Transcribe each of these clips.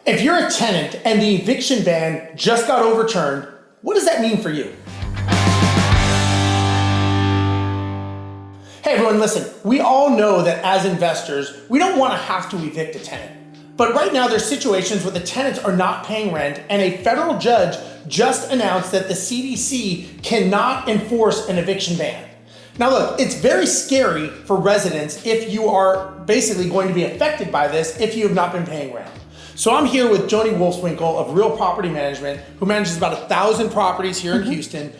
If you're a tenant and the eviction ban just got overturned, what does that mean for you? Hey everyone, listen, we all know that as investors, we don't want to have to evict a tenant. But right now there's situations where the tenants are not paying rent and a federal judge just announced that the CDC cannot enforce an eviction ban. Now look, it's very scary for residents if you are basically going to be affected by this if you have not been paying rent. So I'm here with Joni Wolfswinkel of Real Property Management, who manages about 1,000 properties here in Houston.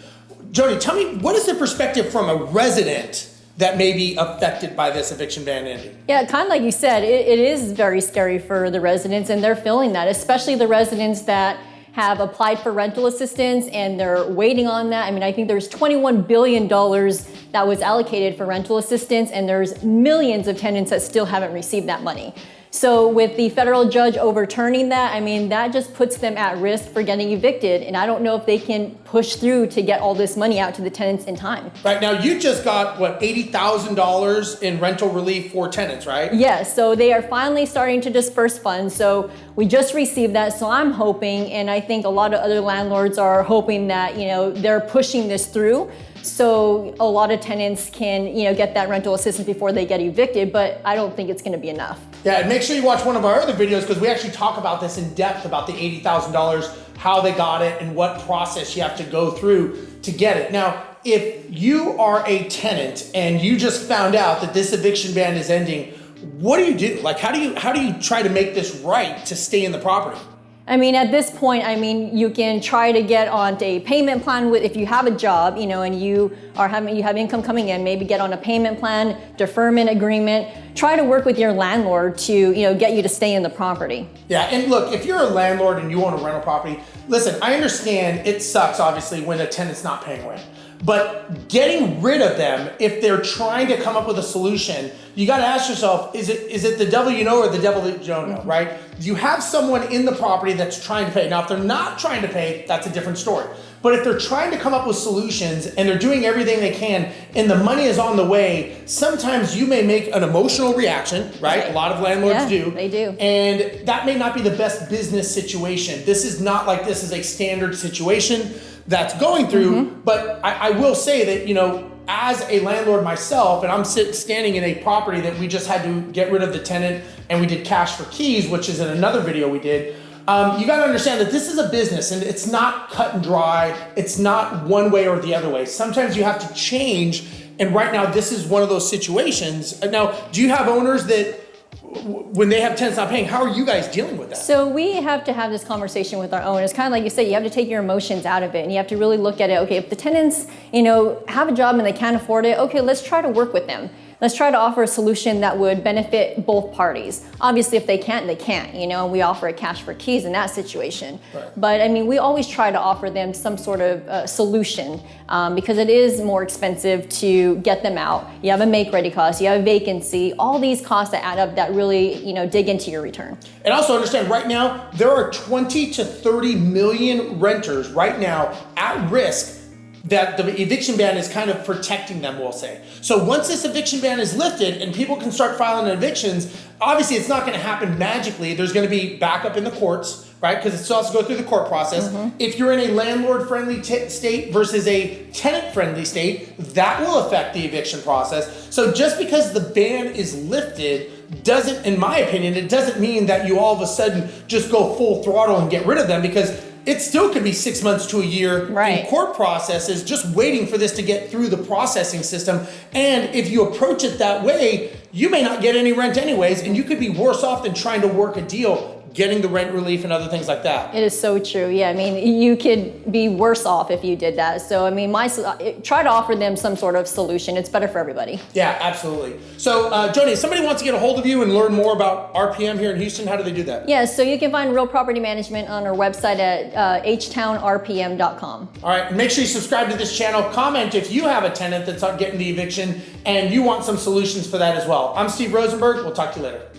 Joni, tell me, what is the perspective from a resident that may be affected by this eviction ban ending? Yeah, kind of like you said, it is very scary for the residents, and they're feeling that, especially the residents that have applied for rental assistance and they're waiting on that. I mean, I think there's $21 billion that was allocated for rental assistance, and there's millions of tenants that still haven't received that money. So with the federal judge overturning that, I mean, that just puts them at risk for getting evicted. And I don't know if they can push through to get all this money out to the tenants in time. Right, now you just got, what, $80,000 in rental relief for tenants, right? Yes, so they are finally starting to disperse funds. So we just received that. So I'm hoping, and I think a lot of other landlords are hoping that, they're pushing this through. So a lot of tenants can, get that rental assistance before they get evicted, but I don't think it's going to be enough. Yeah, and make sure you watch one of our other videos because we actually talk about this in depth about the $80,000, how they got it, and what process you have to go through to get it. Now, if you are a tenant and you just found out that this eviction ban is ending, what do you do? Like, how do you try to make this right to stay in the property? I mean, at this point, you can try to get on a payment plan if you have a job, and you have income coming in, maybe get on a payment plan, deferment agreement, try to work with your landlord to, get you to stay in the property. Yeah, and look, if you're a landlord and you own a rental property, listen, I understand it sucks, obviously, when a tenant's not paying rent. But getting rid of them, if they're trying to come up with a solution, you got to ask yourself, is it the devil you know or the devil that you don't know, right? You have someone in the property that's trying to pay. Now, if they're not trying to pay, that's a different story. But if they're trying to come up with solutions and they're doing everything they can and the money is on the way, sometimes you may make an emotional reaction, right? A lot of landlords do. They do. And that may not be the best business situation. This is not like this is a standard situation that's going through, but I will say that, as a landlord myself, and I'm standing in a property that we just had to get rid of the tenant and we did cash for keys, which is in another video we did. You got to understand that this is a business and it's not cut and dry. It's not one way or the other way. Sometimes you have to change. And right now, this is one of those situations. Now, do you have owners that when they have tenants not paying, how are you guys dealing with that? So we have to have this conversation with our owners. Kind of like you said, you have to take your emotions out of it and you have to really look at it. Okay, if the tenants, have a job and they can't afford it, okay, let's try to work with them. Let's try to offer a solution that would benefit both parties. Obviously, if they can't, they can't, and we offer a cash for keys in that situation. Right. But we always try to offer them some sort of solution because it is more expensive to get them out. You have a make-ready cost, you have a vacancy, all these costs that add up that really, dig into your return. And also understand right now, there are 20 to 30 million renters right now at risk that the eviction ban is kind of protecting them, we'll say. So once this eviction ban is lifted and people can start filing evictions, obviously it's not going to happen magically. There's going to be backup in the courts, right? Because it still has to go through the court process. If you're in a landlord-friendly state versus a tenant-friendly state, that will affect the eviction process. So just because the ban is lifted doesn't, in my opinion, it doesn't mean that you all of a sudden just go full throttle and get rid of them, because it still could be 6 months to a year in court processes just waiting for this to get through the processing system. And if you approach it that way, you may not get any rent anyways, and you could be worse off than trying to work a deal, getting the rent relief and other things like that. It is so true. Yeah, you could be worse off if you did that. So, try to offer them some sort of solution. It's better for everybody. Yeah, absolutely. So, Joni, if somebody wants to get a hold of you and learn more about RPM here in Houston, how do they do that? Yeah, so you can find Real Property Management on our website at htownrpm.com. All right, and make sure you subscribe to this channel. Comment if you have a tenant that's not getting the eviction and you want some solutions for that as well. I'm Steve Rozenberg. We'll talk to you later.